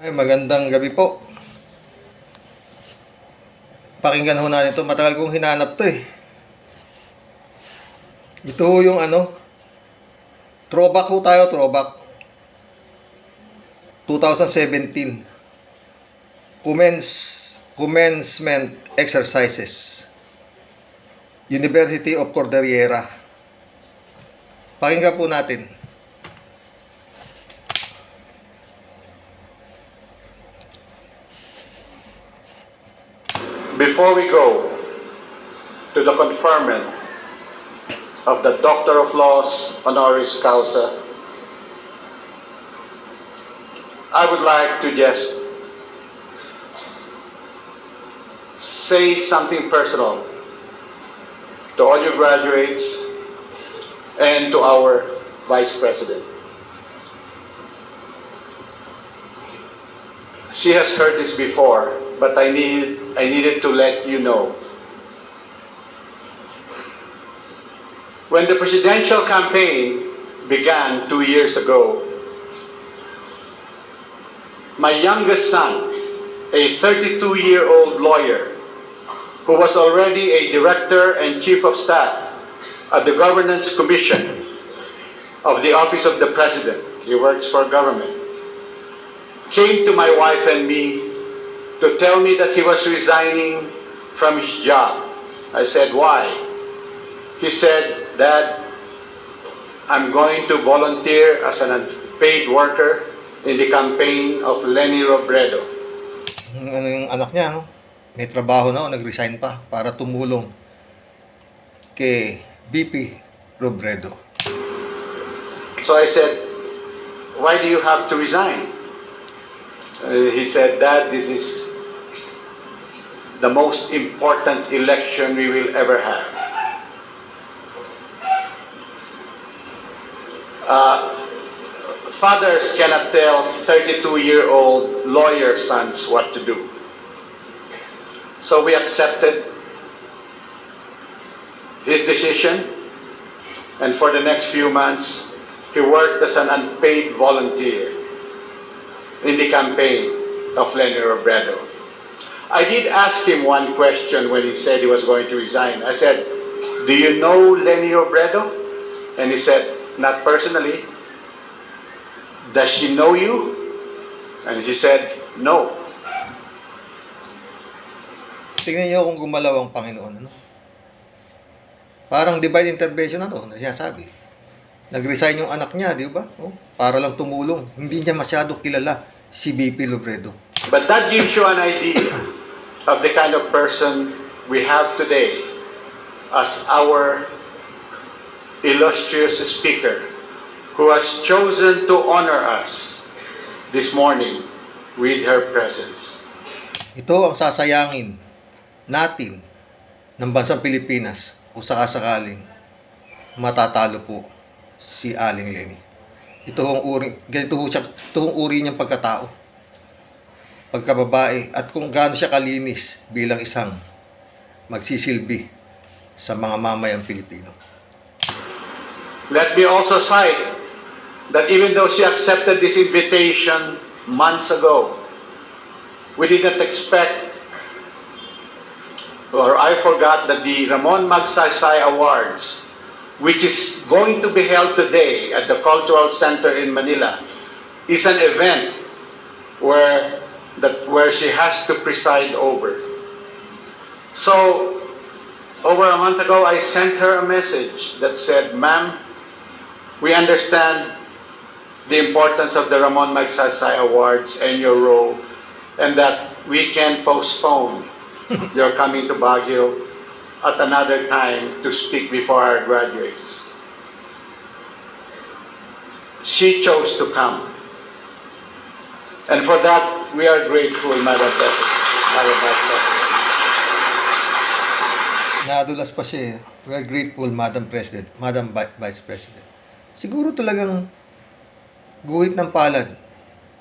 Ay, magandang gabi po. Pakinggan ho natin ito. Matagal kong hinanap to eh. Ito ho yung throwback ho tayo, throwback. 2017. Commencement exercises. University of Cordillera. Pakinggan po natin. Before we go to the conferment of the Doctor of Laws honoris causa, I would like to just say something personal to all you graduates and to our Vice President. She has heard this before, but I needed to let you know. When the presidential campaign began 2 years ago, my youngest son, a 32-year-old lawyer who was already a director and chief of staff at the Governance Commission of the Office of the President, he works for government, came to my wife and me to tell me that he was resigning from his job. I said, why? He said, Dad, I'm going to volunteer as an unpaid worker in the campaign of Leni Robredo. Ano yung anak niya, no? May trabaho na, nag-resign pa para tumulong kay VP Robredo. So I said, why do you have to resign? He said, Dad, this is the most important election we will ever have. Fathers cannot tell 32-year-old lawyer sons what to do. So we accepted his decision, and for the next few months, he worked as an unpaid volunteer in the campaign of Leni Robredo. I did ask him one question when he said he was going to resign. I said, do you know Leni Robredo? And he said, not personally. Does she know you? And she said, no. Tingnan niyo kung gumalaw ang Panginoon, ano? Parang divine intervention na to, na sinasabi. Nag-resign yung anak niya, di ba? Oh, para lang tumulong. Hindi niya masyado kilala si VP Robredo. But that gives you an idea of the kind of person we have today as our illustrious speaker who has chosen to honor us this morning with her presence. Ito ang sasayangin natin ng bansang Pilipinas kung sakasakaling matatalo po si Aling Leni. Ito ang uri niyang pagkatao, pagkababae, at kung gaano siya kalinis bilang isang magsisilbi sa mga mamayang Pilipino. Let me also cite that even though she accepted this invitation months ago, we did not expect, or I forgot, that the Ramon Magsaysay Awards, which is going to be held today at the Cultural Center in Manila, is an event where she has to preside over. So, over a month ago, I sent her a message that said, Ma'am, we understand the importance of the Ramon Magsaysay Awards and your role, and that we can postpone your coming to Baguio at another time to speak before our graduates. She chose to come. And for that, we are grateful, Madam President. Madam Vice President. Nadulas pa siya. We are grateful, Madam President, Madam Vice President. Siguro talagang guhit ng palad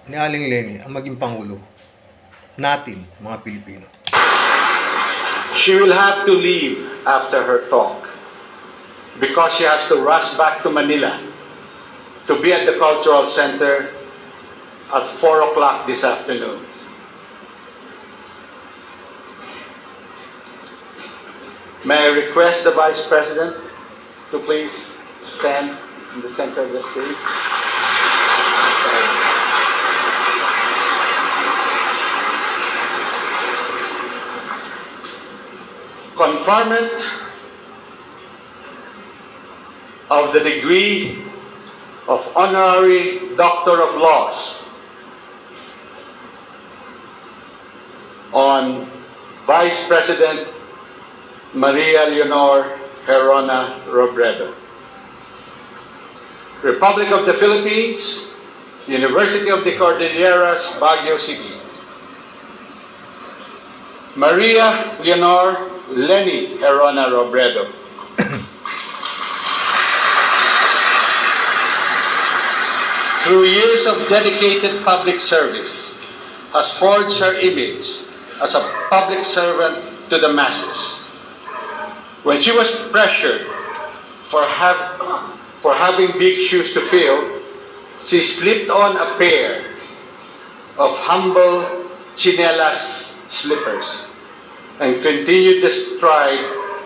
ni Aling Leni ang maging Pangulo natin, mga Pilipino. She will have to leave after her talk because she has to rush back to Manila to be at the Cultural Center at 4 o'clock this afternoon. May I request the Vice President to please stand in the center of the stage? Conferment of the degree of Honorary Doctor of Laws on Vice President Maria Leonor Herona Robredo. Republic of the Philippines, University of the Cordilleras, Baguio City. Maria Leonor Leni Herona Robredo. Through years of dedicated public service, has forged her image as a public servant to the masses. When she was pressured for having big shoes to fill, she slipped on a pair of humble chinelas slippers and continued the stride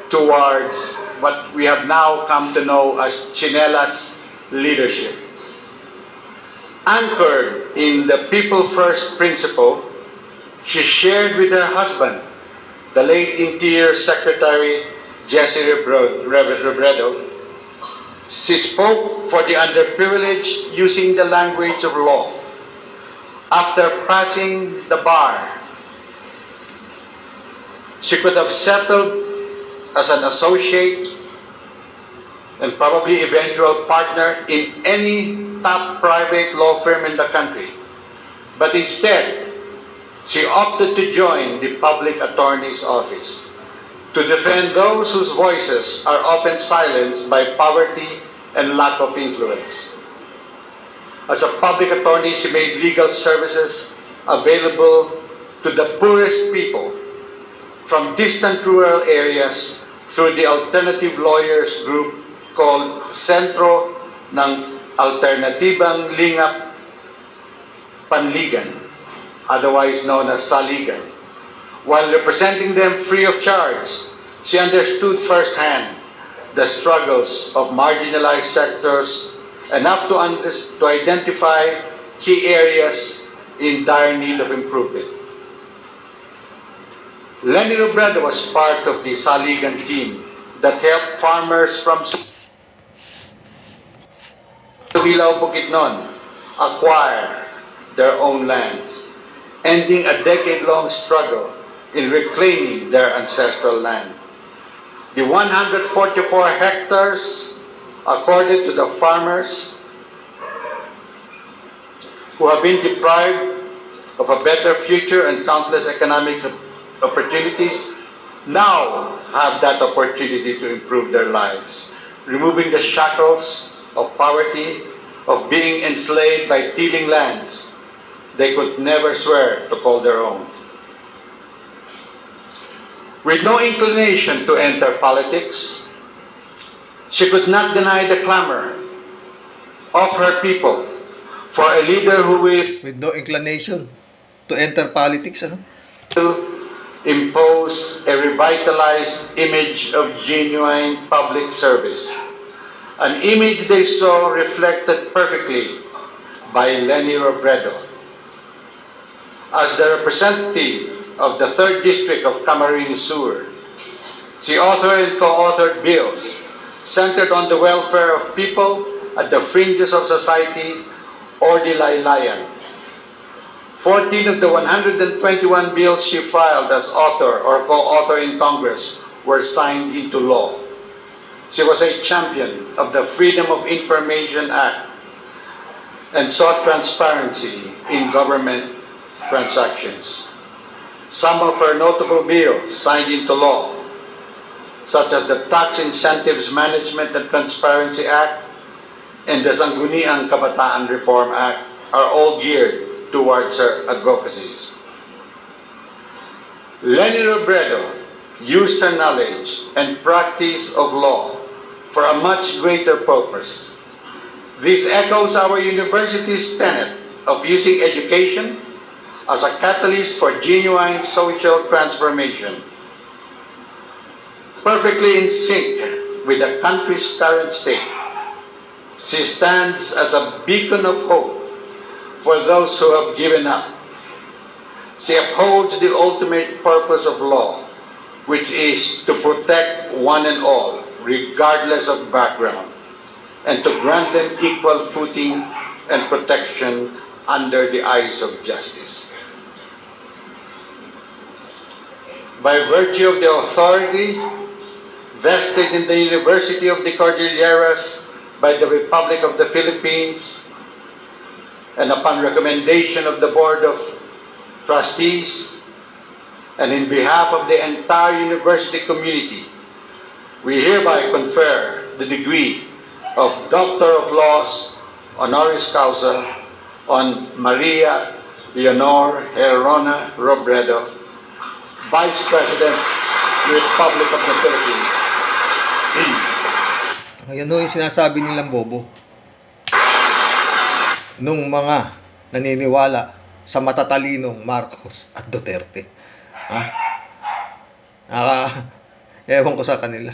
towards what we have now come to know as chinelas leadership. Anchored in the People First principle, she shared with her husband, the late Interior Secretary Jesse Robredo. She spoke for the underprivileged using the language of law. After passing the bar, she could have settled as an associate and probably eventual partner in any top private law firm in the country. But instead, she opted to join the public attorney's office to defend those whose voices are often silenced by poverty and lack of influence. As a public attorney, she made legal services available to the poorest people from distant rural areas through the alternative lawyers group called Sentro ng Alternatibang Lingap Panligan, otherwise known as Saligan. While representing them free of charge, she understood firsthand the struggles of marginalized sectors enough to identify key areas in dire need of improvement. Leni Robredo was part of the Saligan team that helped farmers from Tubilaw, Bukidnon acquire their own lands, ending a decade-long struggle in reclaiming their ancestral land. The 144 hectares accorded to the farmers who have been deprived of a better future and countless economic opportunities now have that opportunity to improve their lives, removing the shackles of poverty, of being enslaved by tilling lands they could never swear to call their own. With no inclination to enter politics, she could not deny the clamor of her people for a leader who will With no inclination to enter politics, ano? impose a revitalized image of genuine public service, an image they saw reflected perfectly by Leni Robredo. As the representative of the 3rd District of Camarines Sur, she authored and co-authored bills centered on the welfare of people at the fringes of society or the laylayan. 14 of the 121 bills she filed as author or co-author in Congress were signed into law. She was a champion of the Freedom of Information Act and sought transparency in government transactions. Some of her notable bills signed into law, such as the Tax Incentives Management and Transparency Act and the Sangguniang Kabataan Reform Act, are all geared towards her advocacies. Leni Robredo used her knowledge and practice of law for a much greater purpose. This echoes our university's tenet of using education as a catalyst for genuine social transformation. Perfectly in sync with the country's current state, she stands as a beacon of hope for those who have given up. She upholds the ultimate purpose of law, which is to protect one and all, regardless of background, and to grant them equal footing and protection under the eyes of justice. By virtue of the authority vested in the University of the Cordilleras by the Republic of the Philippines, and upon recommendation of the Board of Trustees, and in behalf of the entire university community, we hereby confer the degree of Doctor of Laws honoris causa on Maria Leonor Herrona Robredo, Vice President, Republic of the Philippines. Ayan o yung sinasabi nilang bobo. Nung mga naniniwala sa matatalinong Marcos at Duterte. Ha? Ewan ko sa kanila.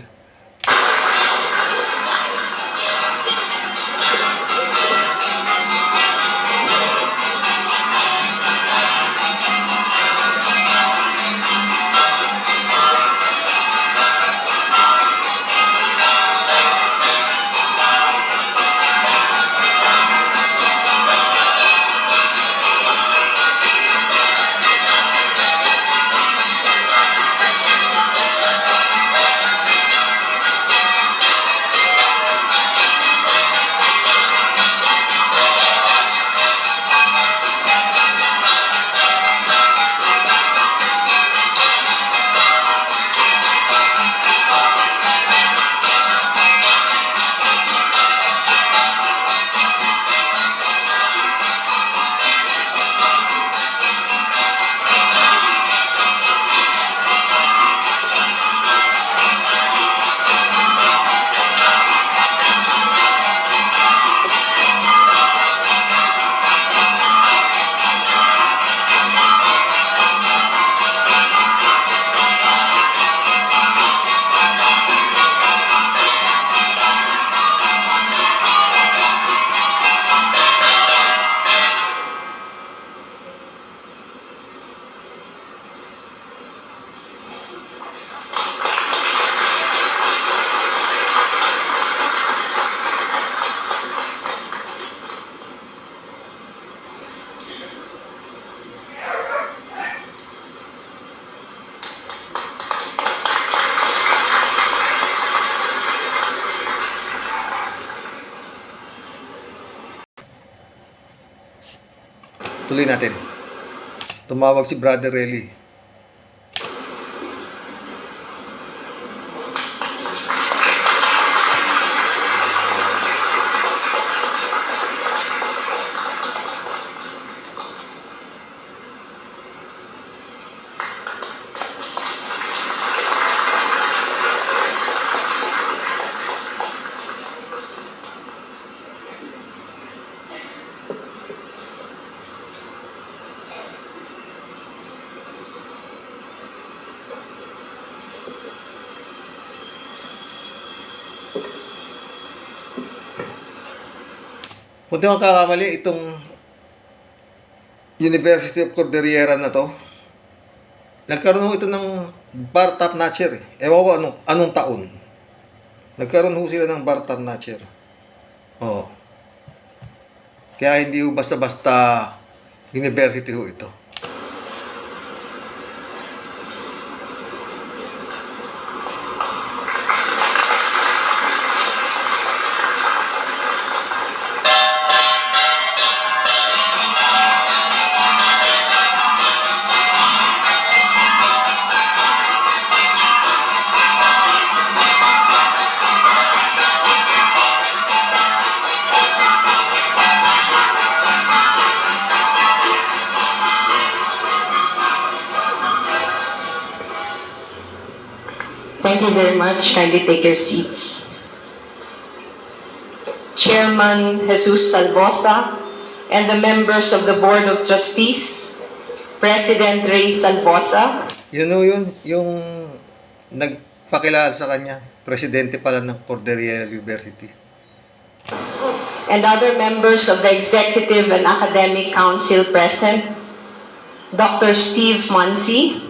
Tuloy natin. Tumawag si Brother Relly. Kung di ako kakamali, itong University of Cordillera na to, nagkaroon ho ito ng bar top notcher eh. Ewan ko anong taon. Nagkaroon ho sila ng bar top notcher. Oo. Kaya hindi ho basta-basta university ho ito. Thank you very much. Kindly take your seats. Chairman Jesus Salvosa and the members of the Board of Trustees, President Ray Salvosa, Yun, yung nagpakilala sa kanya, presidente pala ng Cordillera University. and other members of the Executive and Academic Council present, Dr. Steve Muncy,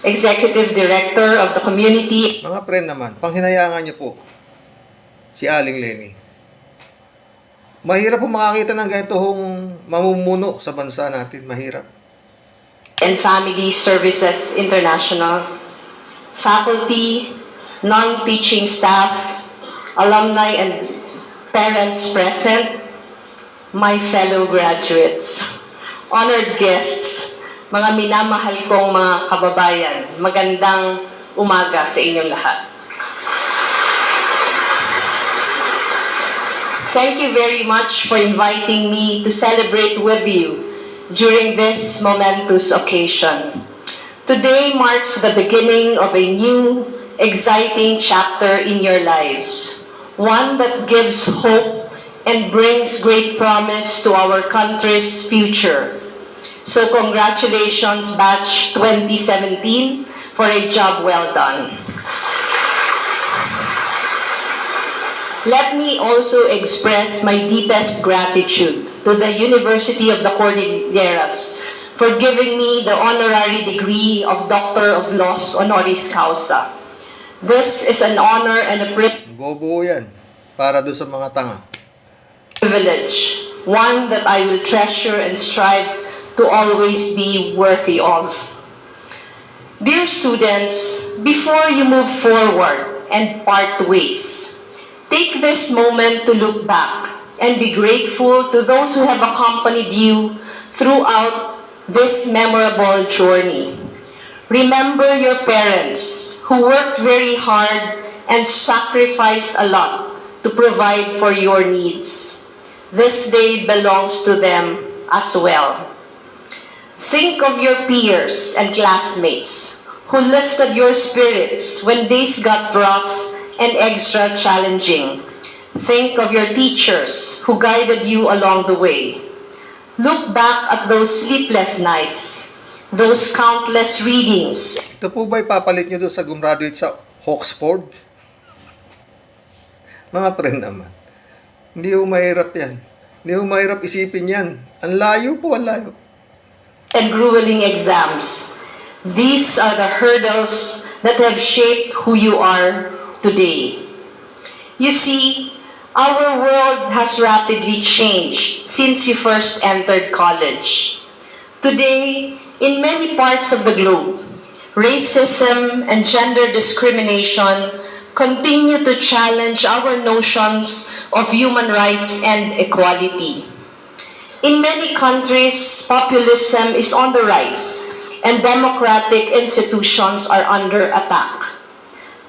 Executive Director of the Community. Mga friend naman, panghinayangan niyo po si Aling Leni. Mahirap po makakita ng ganitong mamumuno sa bansa natin. Mahirap. And Family Services International, faculty, non-teaching staff, alumni and parents present, my fellow graduates, honored guests, mga minamahal kong mga kababayan, magandang umaga sa inyong lahat. Thank you very much for inviting me to celebrate with you during this momentous occasion. Today marks the beginning of a new, exciting chapter in your lives, one that gives hope and brings great promise to our country's future. So congratulations, Batch 2017, for a job well done. Let me also express my deepest gratitude to the University of the Cordilleras for giving me the honorary degree of Doctor of Laws honoris causa. This is an honor and a Bobo yan. Para doon sa mga tanga. privilege, one that I will treasure and strive to always be worthy of. Dear students, before you move forward and part ways, take this moment to look back and be grateful to those who have accompanied you throughout this memorable journey. Remember your parents who worked very hard and sacrificed a lot to provide for your needs. This day belongs to them as well. Think of your peers and classmates who lifted your spirits when days got rough and extra challenging. Think of your teachers who guided you along the way. Look back at those sleepless nights, those countless readings. Ito po ba'y papalit nyo doon sa gumraduate sa Oxford? Mga friend naman. Hindi ho mahirap yan. Hindi ho mahirap isipin yan. Ang layo po, ang layo. And grueling exams. These are the hurdles that have shaped who you are today. You see, our world has rapidly changed since you first entered college. Today, in many parts of the globe, racism and gender discrimination continue to challenge our notions of human rights and equality. In many countries, populism is on the rise and democratic institutions are under attack.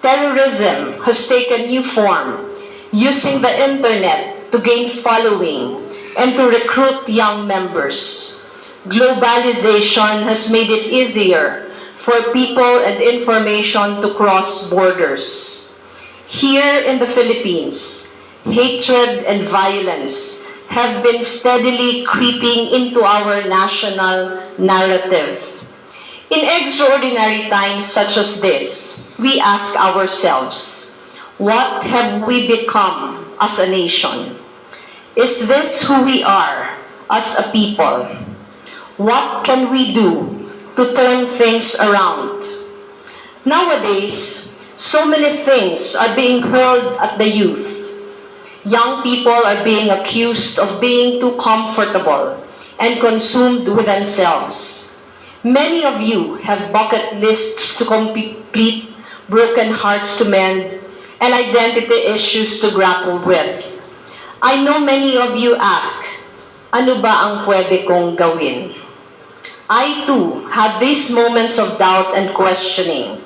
Terrorism has taken new form, using the internet to gain following and to recruit young members. Globalization has made it easier for people and information to cross borders. Here in the Philippines, hatred and violence have been steadily creeping into our national narrative. In extraordinary times such as this, we ask ourselves, what have we become as a nation? Is this who we are as a people? What can we do to turn things around? Nowadays, so many things are being hurled at the youth. Young people are being accused of being too comfortable and consumed with themselves. Many of you have bucket lists to complete, broken hearts to mend, and identity issues to grapple with. I know many of you ask, ano ba ang pwede kong gawin? I too have these moments of doubt and questioning.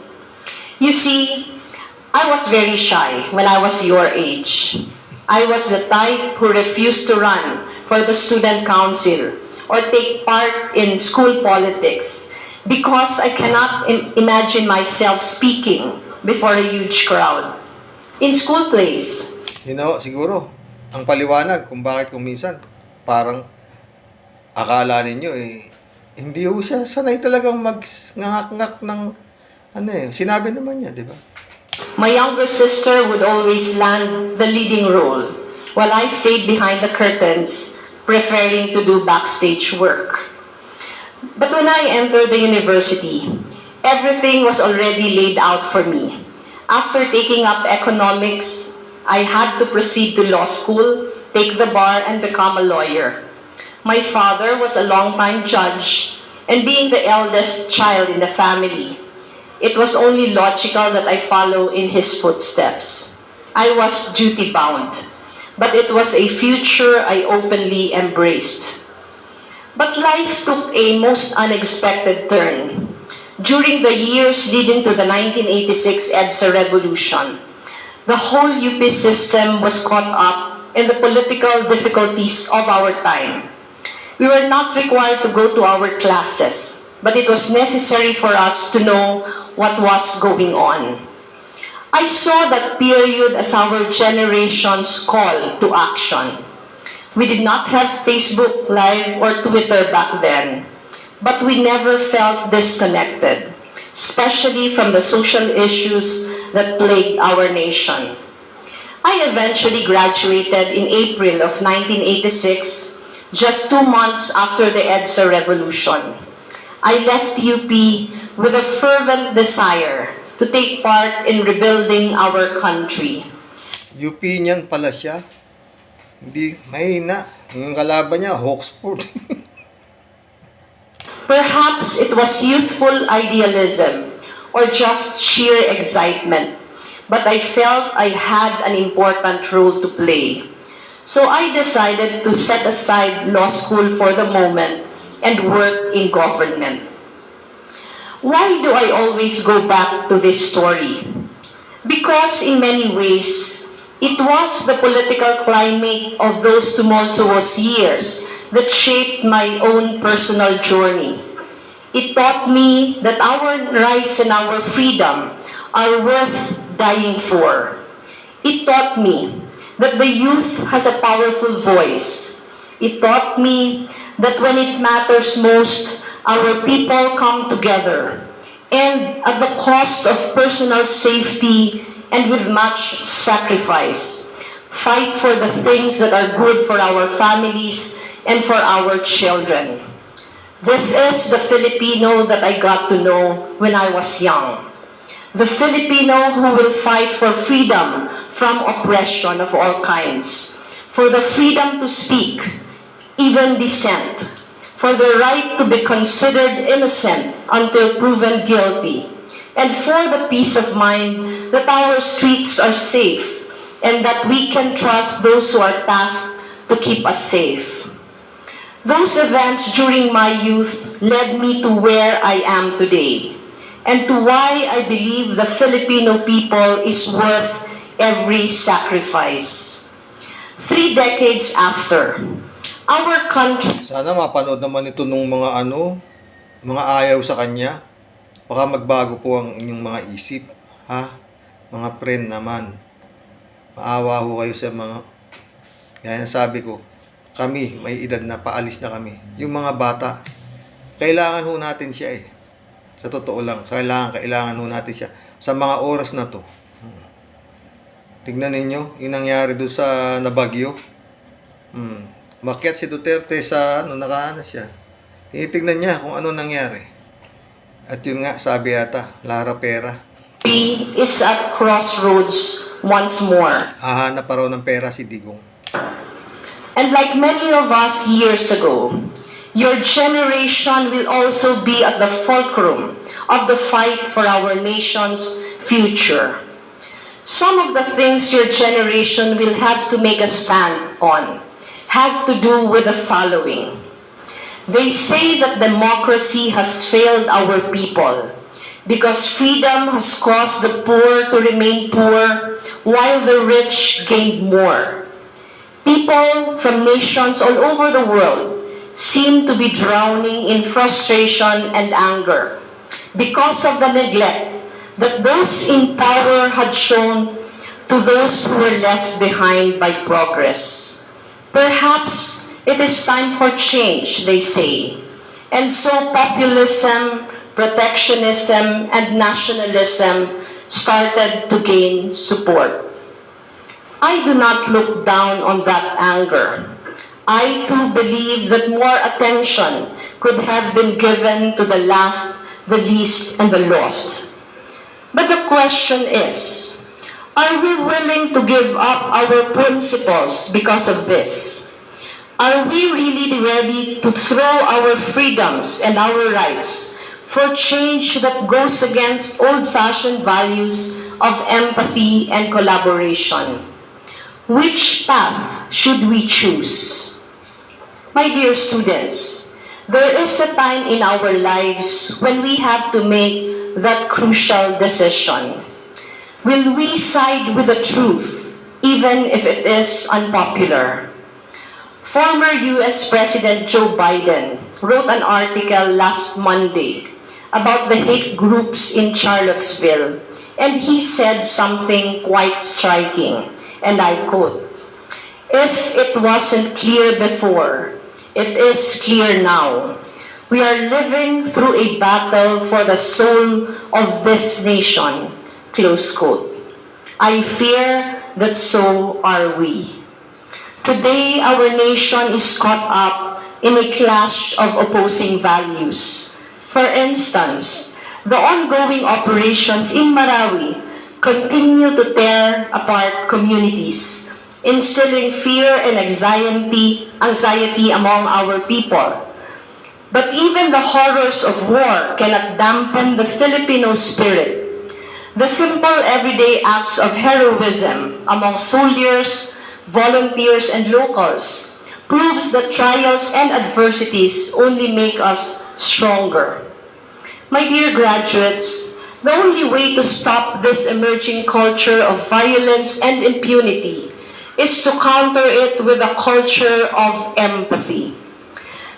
You see, I was very shy when I was your age. I was the type who refused to run for the student council or take part in school politics because I cannot imagine myself speaking before a huge crowd. In school plays, Siguro, ang paliwanag kung bakit kung minsan parang akala ninyo hindi ho siya sanay talagang mag-ngak-ngak ng sinabi naman niya, di ba? My younger sister would always land the leading role, while I stayed behind the curtains, preferring to do backstage work. But when I entered the university, everything was already laid out for me. After taking up economics, I had to proceed to law school, take the bar, and become a lawyer. My father was a longtime judge, and being the eldest child in the family, it was only logical that I follow in his footsteps. I was duty-bound, but it was a future I openly embraced. But life took a most unexpected turn. During the years leading to the 1986 EDSA revolution, the whole UP system was caught up in the political difficulties of our time. We were not required to go to our classes, but it was necessary for us to know what was going on. I saw that period as our generation's call to action. We did not have Facebook Live or Twitter back then, but we never felt disconnected, especially from the social issues that plagued our nation. I eventually graduated in April of 1986, just 2 months after the EDSA revolution. I left UP with a fervent desire to take part in rebuilding our country. UP niyan pala siya. Hindi, mahina. Yung kalaban niya, Hawksford. Perhaps it was youthful idealism or just sheer excitement, but I felt I had an important role to play. So I decided to set aside law school for the moment and work in government. Why do I always go back to this story? Because in many ways, it was the political climate of those tumultuous years that shaped my own personal journey. It taught me that our rights and our freedom are worth dying for. It taught me that the youth has a powerful voice. It taught me that when it matters most, our people come together, and at the cost of personal safety and with much sacrifice, fight for the things that are good for our families and for our children. This is the Filipino that I got to know when I was young. The Filipino who will fight for freedom from oppression of all kinds, for the freedom to speak, even dissent, for the right to be considered innocent until proven guilty, and for the peace of mind that our streets are safe and that we can trust those who are tasked to keep us safe. Those events during my youth led me to where I am today, and to why I believe the Filipino people is worth every sacrifice. 3 decades after, our country... Sana mapanood naman ito nung mga ayaw sa kanya. Baka magbago po ang inyong mga isip. Ha? Mga friend naman. Maawa ho kayo sa mga... Kaya sabi ko, kami, may edad na, paalis na kami. Yung mga bata, kailangan ho natin siya eh. Sa totoo lang, kailangan ho natin siya. Sa mga oras na to. Tignan ninyo, yung nangyari doon sa Nabagyo. Makiat si Duterte sa siya. Tinitignan niya kung ano nangyari. At yun nga, sabi yata, Lara Pera. is at crossroads once more. Hahanap pa raw ng pera si Digong. And like many of us years ago, your generation will also be at the fulcrum of the fight for our nation's future. Some of the things your generation will have to make a stand on have to do with the following. They say that democracy has failed our people because freedom has caused the poor to remain poor while the rich gained more. People from nations all over the world seem to be drowning in frustration and anger because of the neglect that those in power had shown to those who were left behind by progress. Perhaps It is time for change, they say. And so populism, protectionism, and nationalism started to gain support. I do not look down on that anger. I too believe that more attention could have been given to the last, the least, and the lost. But the question is, are we willing to give up our principles because of this? Are we really ready to throw our freedoms and our rights for change that goes against old-fashioned values of empathy and collaboration? Which path should we choose? My dear students, there is a time in our lives when we have to make that crucial decision. Will we side with the truth, even if it is unpopular? Former US President Joe Biden wrote an article last Monday about the hate groups in Charlottesville, and he said something quite striking, and I quote, "If it wasn't clear before, it is clear now. We are living through a battle for the soul of this nation." Close quote. I fear that so are we. Today, our nation is caught up in a clash of opposing values. For instance, the ongoing operations in Marawi continue to tear apart communities, instilling fear and anxiety among our people. But even the horrors of war cannot dampen the Filipino spirit. The simple everyday acts of heroism among soldiers, volunteers, and locals proves that trials and adversities only make us stronger. My dear graduates, the only way to stop this emerging culture of violence and impunity is to counter it with a culture of empathy.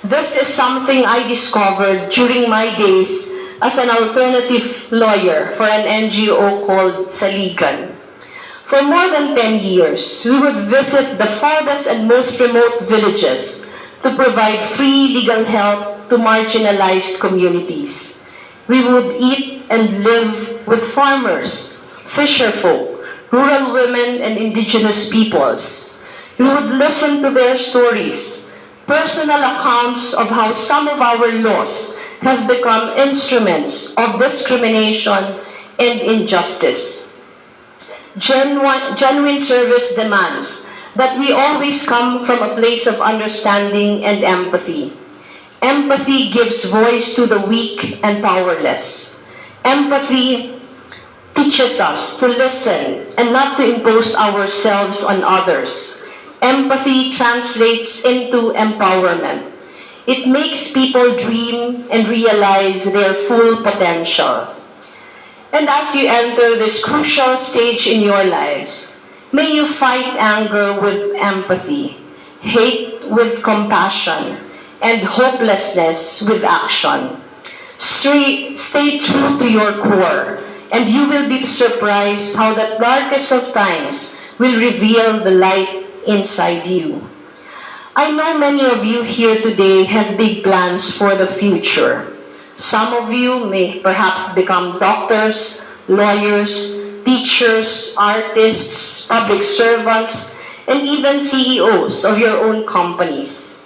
This is something I discovered during my days as an alternative lawyer for an NGO called Saligan. For more than 10 years, we would visit the farthest and most remote villages to provide free legal help to marginalized communities. We would eat and live with farmers, fisherfolk, rural women, and indigenous peoples. We would listen to their stories, personal accounts of how some of our laws have become instruments of discrimination and injustice. Genuine service demands that we always come from a place of understanding and empathy. Empathy gives voice to the weak and powerless. Empathy teaches us to listen and not to impose ourselves on others. Empathy translates into empowerment. It makes people dream and realize their full potential. And as you enter this crucial stage in your lives, may you fight anger with empathy, hate with compassion, and hopelessness with action. Stay true to your core, and you will be surprised how the darkest of times will reveal the light inside you. I know many of you here today have big plans for the future. Some of you may perhaps become doctors, lawyers, teachers, artists, public servants, and even CEOs of your own companies.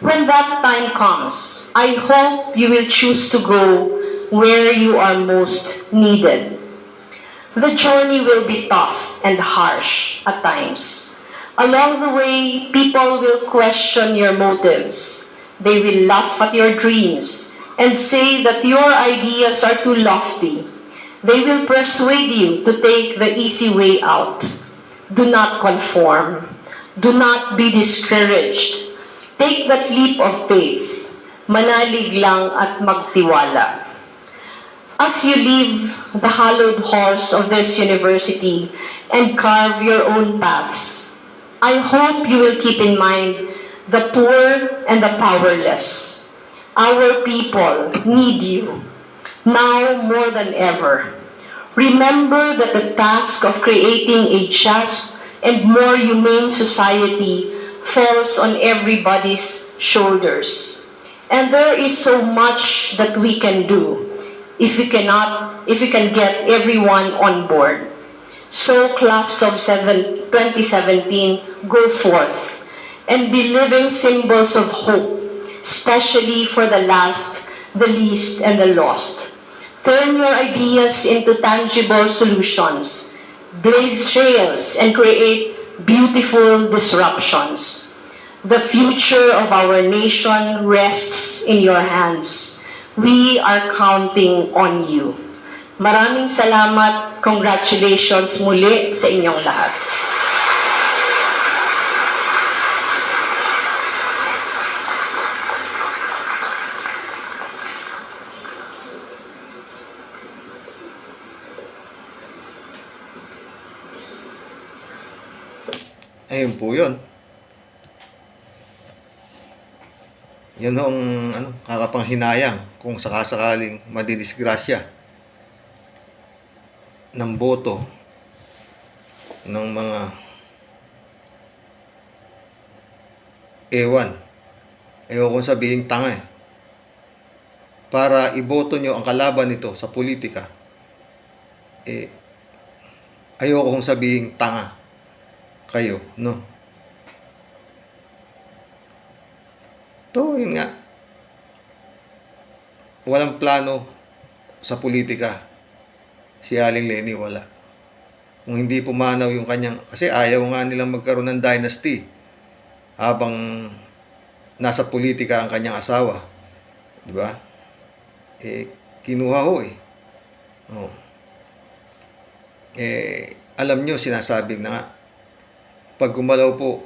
When that time comes, I hope you will choose to go where you are most needed. The journey will be tough and harsh at times. Along the way, people will question your motives. They will laugh at your dreams and say that your ideas are too lofty. They will persuade you to take the easy way out. Do not conform. Do not be discouraged. Take that leap of faith. Manalig lang at magtiwala. As you leave the hallowed halls of this university and carve your own paths, I hope you will keep in mind the poor and the powerless. Our people need you, now more than ever. Remember that the task of creating a just and more humane society falls on everybody's shoulders. And there is so much that we can do if we can get everyone on board. So class of 2017, go forth and be living symbols of hope, especially for the last, the least, and the lost. Turn your ideas into tangible solutions, blaze trails, and create beautiful disruptions. The future of our nation rests in your hands. We are counting on you. Maraming salamat. Congratulations muli sa inyong lahat. Ayun po yun. Yan ang kakapanghinayang kung sakasakaling madidisgrasya ng boto ng mga ayokong sabihin tanga para iboto nyo ang kalaban nito sa politika, ayokong sabihin tanga kayo, no? Yun nga, walang plano sa politika si Aling Leni, wala. Kung hindi pumanaw yung kanyang, kasi ayaw nga nilang magkaroon ng dynasty habang nasa politika ang kanyang asawa, di ba? Kinuha ho alam nyo, sinasabi na nga, pag gumalaw po,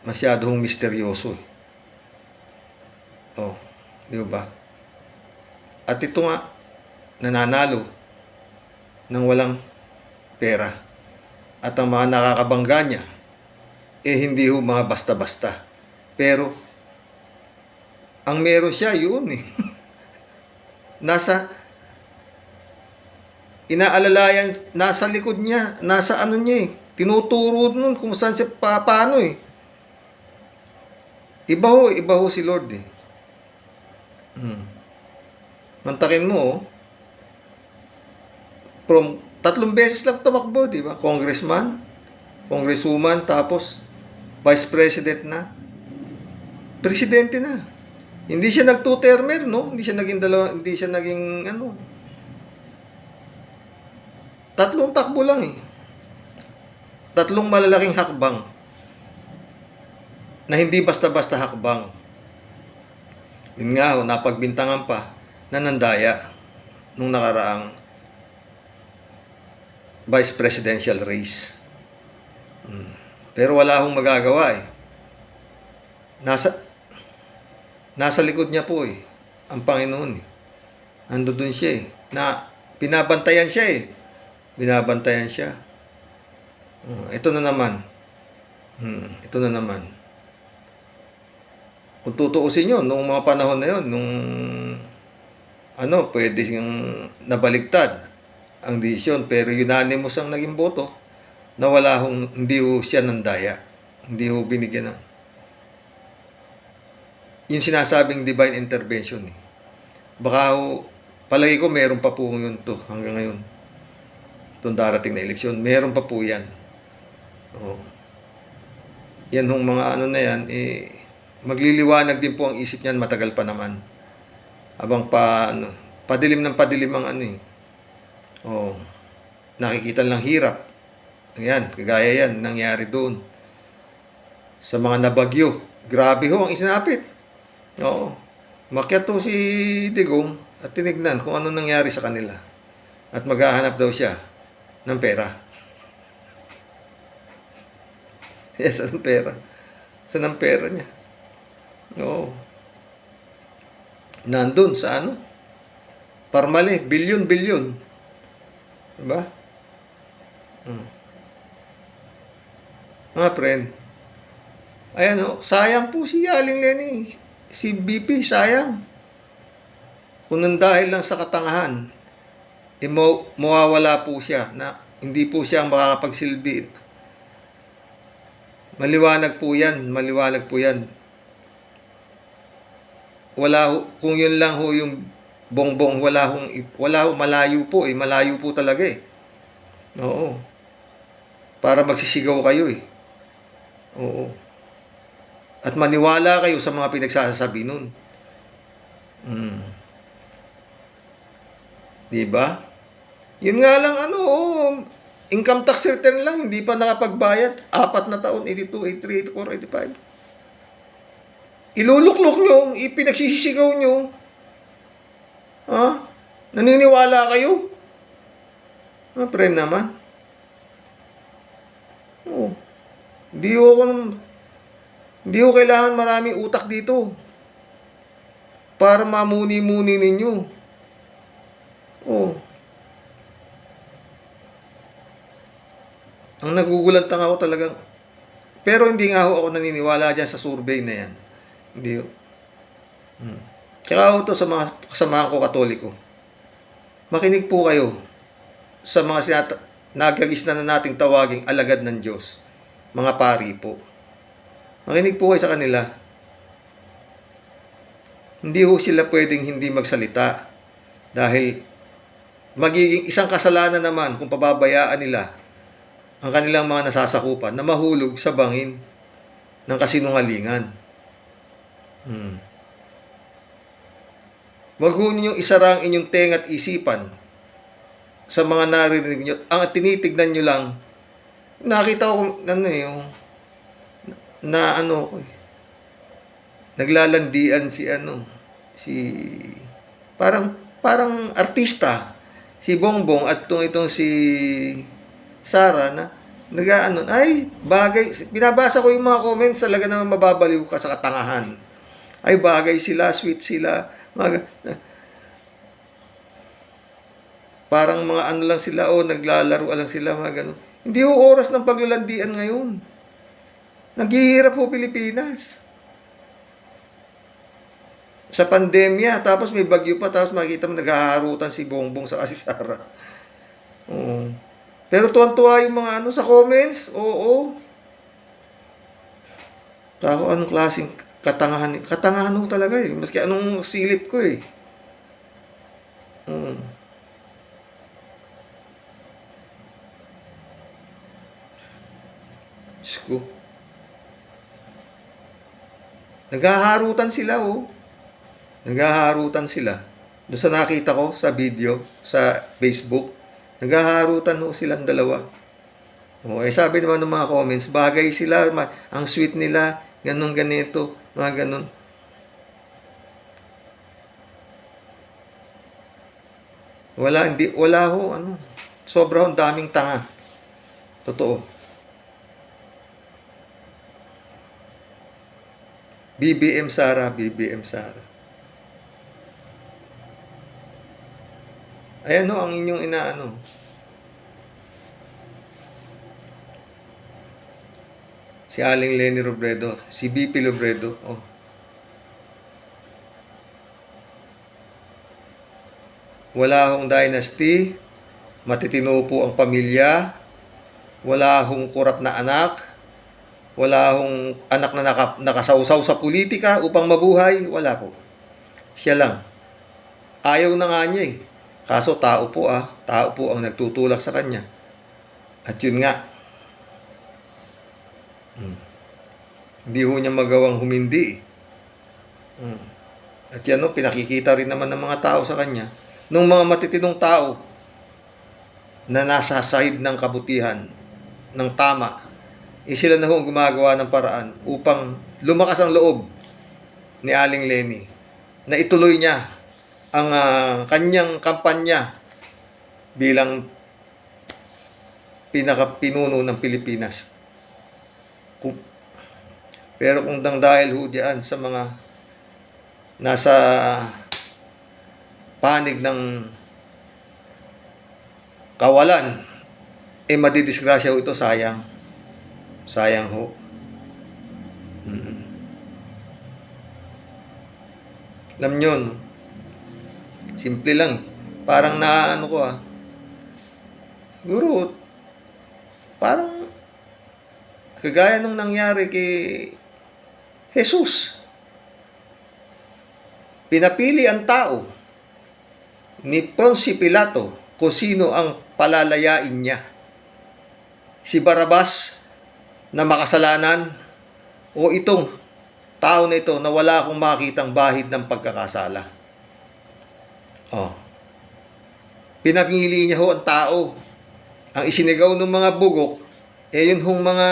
masyadong misteryoso di ba? At ito nga, nananalo ng walang pera. At ang mga nakakabangga niya, hindi ho mga basta-basta. Pero, ang meron siya, yun inaalalayan, nasa likod niya, nasa ano niya tinuturo nun kung saan siya paano Iba ho si Lord Mantakin mo from 3 beses lang tumakbo, di ba? Congressman, congresswoman, tapos vice president na, presidente na. Hindi siya nag-2-termer, no? Hindi siya naging 3 takbo lang 3 malalaking hakbang na hindi basta-basta hakbang. Yun nga napagbintangan pa na nandaya nung nakaraang vice presidential race. Pero wala akong magagawa Nasa likod niya po ang Panginoon Ando dun siya na binabantayan siya Binabantayan siya. Ito na naman. Kung tutuusin nyo, nung mga panahon na yun, nung pwede yung nabaligtad ang desisyon, pero unanimous ang naging boto, na hindi ho siya nandaya. Hindi ho binigyan ng yung sinasabing divine intervention Baka ho, palagi ko meron pa po yun hanggang ngayon. Itong darating na eleksyon, meron pa po yan. Yan hong mga na yan, magliliwanag din po ang isip niyan, matagal pa naman. Habang padilim ng padilim ang nakikita lang hirap. Ayan, kagaya yan, nangyari doon. Sa mga nabagyo, grabe ho ang isinapit. Makyat to si Digong at tinignan kung ano nangyari sa kanila. At maghahanap daw siya ng pera. Yes, anong pera? Saan ang pera niya? Nandun sa Parmale, bilyon. Diba? Mga friend, ayan sayang po si Aling Leni. Si BP, sayang. Kung nandahil lang sa katangahan, mawawala po siya na hindi po siya makakapagsilbi Maliwanag po yan, maliwanag po yan. Kung yun lang ho yung bongbong, wala ho, malayo po eh, malayo po talaga eh. Oo. Para magsisigaw kayo eh. Oo. At maniwala kayo sa mga pinagsasabi nun. Diba? Yun nga lang income tax return lang, hindi pa nakapagbayad. 4 na taon, 82, 83, 84, 85. Iluluklok nyo, ipinagsisisigaw nyo. Ha? Naniniwala kayo? Pre naman. Oo. Hindi ko kailangan maraming utak dito para mamuni-muni ninyo. Oh. Ang nagugulantang ako talagang, pero hindi nga ako naniniwala dyan sa survey na yan. Hindi ho. Kaya ako to sa mga kasamahan ko Katoliko. Makinig po kayo sa mga nagagis na nating tawaging alagad ng Diyos. Mga pari po. Makinig po kayo sa kanila. Hindi ho sila pwedeng hindi magsalita. Dahil magiging isang kasalanan naman kung pababayaan nila ang kanilang mga nasasakupan na mahulog sa bangin ng kasinungalingan. Wag ho ninyong isara ang inyong tenga at isipan sa mga naririnig nyo. Ang tinitignan nyo lang, nakita ko naglalandian si parang artista, si Bongbong at itong si Sara na bagay, binabasa ko yung mga comments, talaga naman mababaliw ka sa katangahan. Ay, bagay sila, sweet sila, parang mga lang sila, naglalaro lang sila, mga ganun. Hindi ho oras ng paglalandian ngayon. Naghihirap ho Pilipinas. Sa pandemya, tapos may bagyo pa, tapos makikita mo naghaharutan si Bongbong sa si Sara. Oo. Pero tuwan-tuwa yung mga sa comments, oo. Kako, anong klaseng katangahan? Katangahan ho talaga eh. Maski anong silip ko eh. Sko. Naghaharutan sila Naghaharutan sila. Doon sa nakita ko sa video, sa Facebook, naghaharutan silang dalawa. Sabi naman ng mga comments, bagay sila, ang sweet nila, ganun ganito, mga ganun. Wala ho, sobrang daming tanga. Totoo. BBM Sara. Ayan ang inyong inaano. Si Aling Leni Robredo, si BP Robredo. Wala hong dynasty, matitino po ang pamilya, wala hong kurap na anak, wala hong anak na nakasawsaw sa politika upang mabuhay, wala po. Siya lang. Ayaw na nga niya eh. Kaso tao po ang nagtutulak sa kanya. At yun nga, hindi ho niya magawang humindi. At yan pinakikita rin naman ng mga tao sa kanya. Nung mga matitinong tao na nasa side ng kabutihan, ng tama, sila na ho gumagawa ng paraan upang lumakas ang loob ni Aling Leni na ituloy niya ang kanyang kampanya bilang pinakapinuno ng Pilipinas. Pero kung dahil ho diyan sa mga nasa panig ng kawalan, madidisgrasya ho ito, sayang. Sayang ho. Alam nyo, simple lang. Parang siguro, parang kagaya nung nangyari kay Jesus. Pinapili ang tao ni Ponce Pilato kung sino ang palalayain niya. Si Barabas na makasalanan o itong tao na ito na wala akong makitang bahid ng pagkakasala. Oh. Pinamili niya ho ang tao. Ang isinigaw ng mga bugok, yun hong mga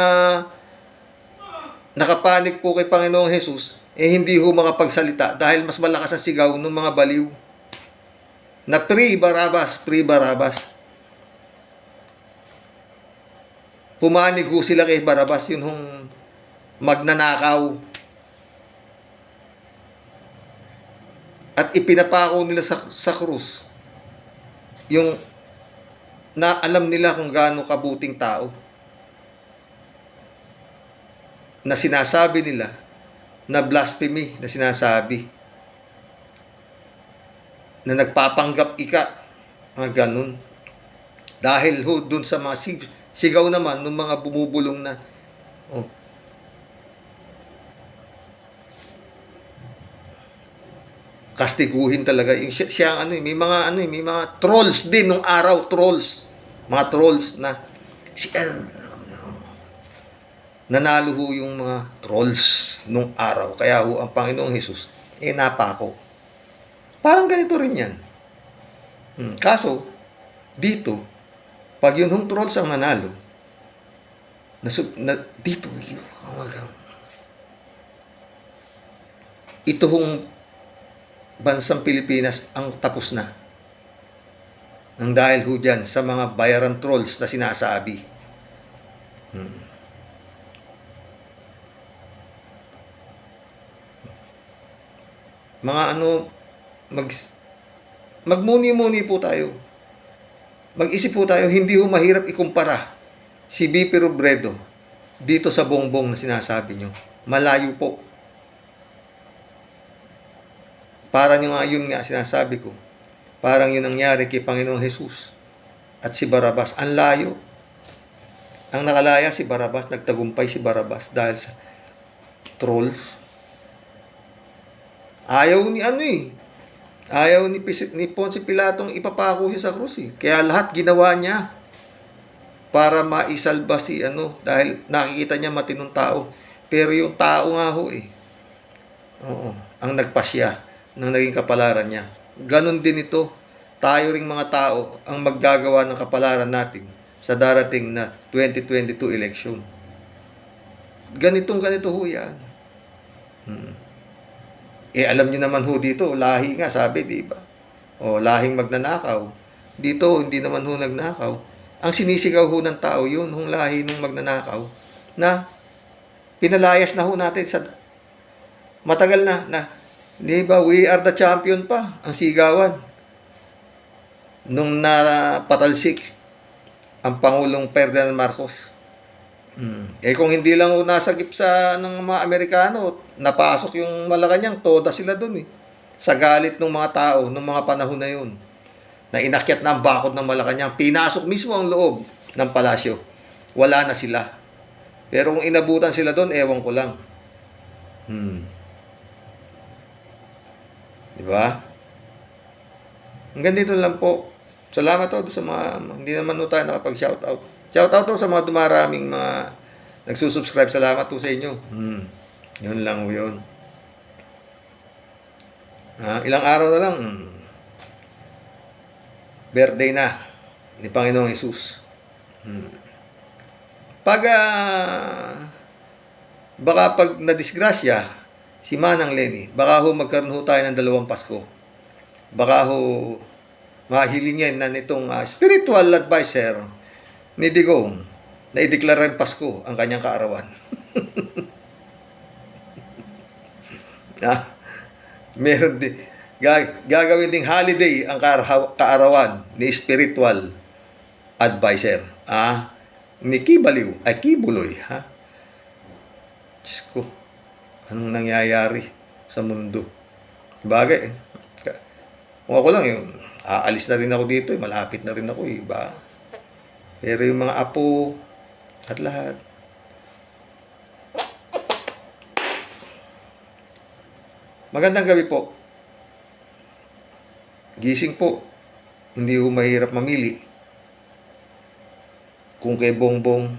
nakapanik po kay Panginoong Jesus, hindi ho makapagsalita dahil mas malakas ang sigaw ng mga baliw. Na free Barabas. Pumanig ho sila kay Barabas, yun hong magnanakaw. At ipinapako nila sa krus yung na alam nila kung gaano kabuting tao. Na sinasabi nila na blasphemy na sinasabi. Na nagpapanggap ika. Mga ganun. Dahil ho dun sa mga sigaw naman ng mga bumubulong na kastiguhin talaga yung siya may mga trolls din nung araw, mga trolls na nanalo ho yung mga trolls nung araw. Kaya ho ang Panginoong Jesus napako. Parang ganito rin yan. Kaso dito pag yun hong trolls ang nanalo dito ito hong bansang Pilipinas ang tapos na. Nang dahil ho dyan sa mga bayaran trolls na sinasabi. Mga magmuni-muni po tayo. Mag-isip po tayo, hindi ho mahirap ikumpara si BP Robredo dito sa bongbong na sinasabi nyo. Malayo po. Parang yun nga sinasabi ko. Parang yun nangyari kay Panginoong Jesus at si Barabas. Ang layo. Ang nakalaya si Barabas, nagtagumpay si Barabas dahil sa trolls. Ayaw ni Ponce Pilatong ipapako siya sa krus Kaya lahat ginawa niya para maisalba dahil nakikita niya matinong tao. Pero yung tao nga ho ang nagpasya ng naging kapalaran niya. Ganon din ito. Tayo ring mga tao ang maggagawa ng kapalaran natin sa darating na 2022 election. Ganito ho yan. Alam niyo naman ho dito, lahi nga sabi, di ba? Lahing magnanakaw. Dito, hindi naman ho nagnakaw. Ang sinisigaw ho ng tao yun, hong lahi nung magnanakaw, na pinalayas na ho natin sa matagal na di ba, we are the champion pa, ang sigawan. Nung napatalsik ang Pangulong Ferdinand Marcos. Kung hindi lang nasa gipsa ng mga Amerikano, napasok yung Malacanang, toda sila dun sa galit ng mga tao, ng mga panahon na yun. Na inakyat na ang bakod ng Malacanang, pinasok mismo ang loob ng palasyo. Wala na sila. Pero kung inabutan sila dun, ewan ko lang. Diba? Hanggang dito lang po. Salamat po sa mga, hindi naman po tayo nakapag-shoutout. Shoutout po sa mga dumaraming mga nagsusubscribe. Salamat po sa inyo. Yun lang po yun. Ilang araw na lang, birthday na ni Panginoong Jesus. Baka pag nadisgrasya si Manang Leni, baka ho magkaroon ho tayo ng 2 Pasko. Baka ho mahilingin na nitong spiritual advisor ni Digong na ideklara ng Pasko ang kanyang kaarawan. Meron din gagawin ding holiday ang kaarawan ni spiritual advisor. Ni Kibuloy, Diyos ko. Anong nangyayari sa mundo? Bagay. Kung ako lang, aalis na rin ako dito. Malapit na rin ako. Pero yung mga apo at lahat, Magandang gabi po. Gising po. Hindi ho mahirap mamili. Kung kay Bongbong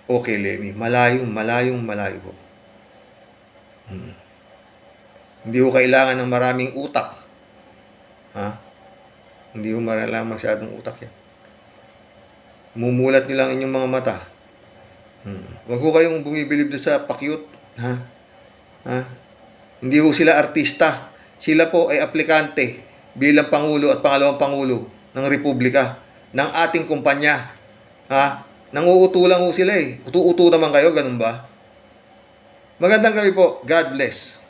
o kay Leni. Malayo ho. Hindi ho kailangan ng maraming utak. Ha? Hindi ho kailangan masyadong utak yan. Mumulat nyo lang inyong mga mata. Huwag ho kayong bumibilib doon sa pakyut. Ha? Ha? Hindi ho sila artista. Sila po ay aplikante bilang Pangulo at Pangalawang Pangulo ng Republika, ng ating kumpanya. Ha? Nanguuto lang ho sila eh. Utu-uto naman kayo, ganun ba? Magandang gabi po. God bless.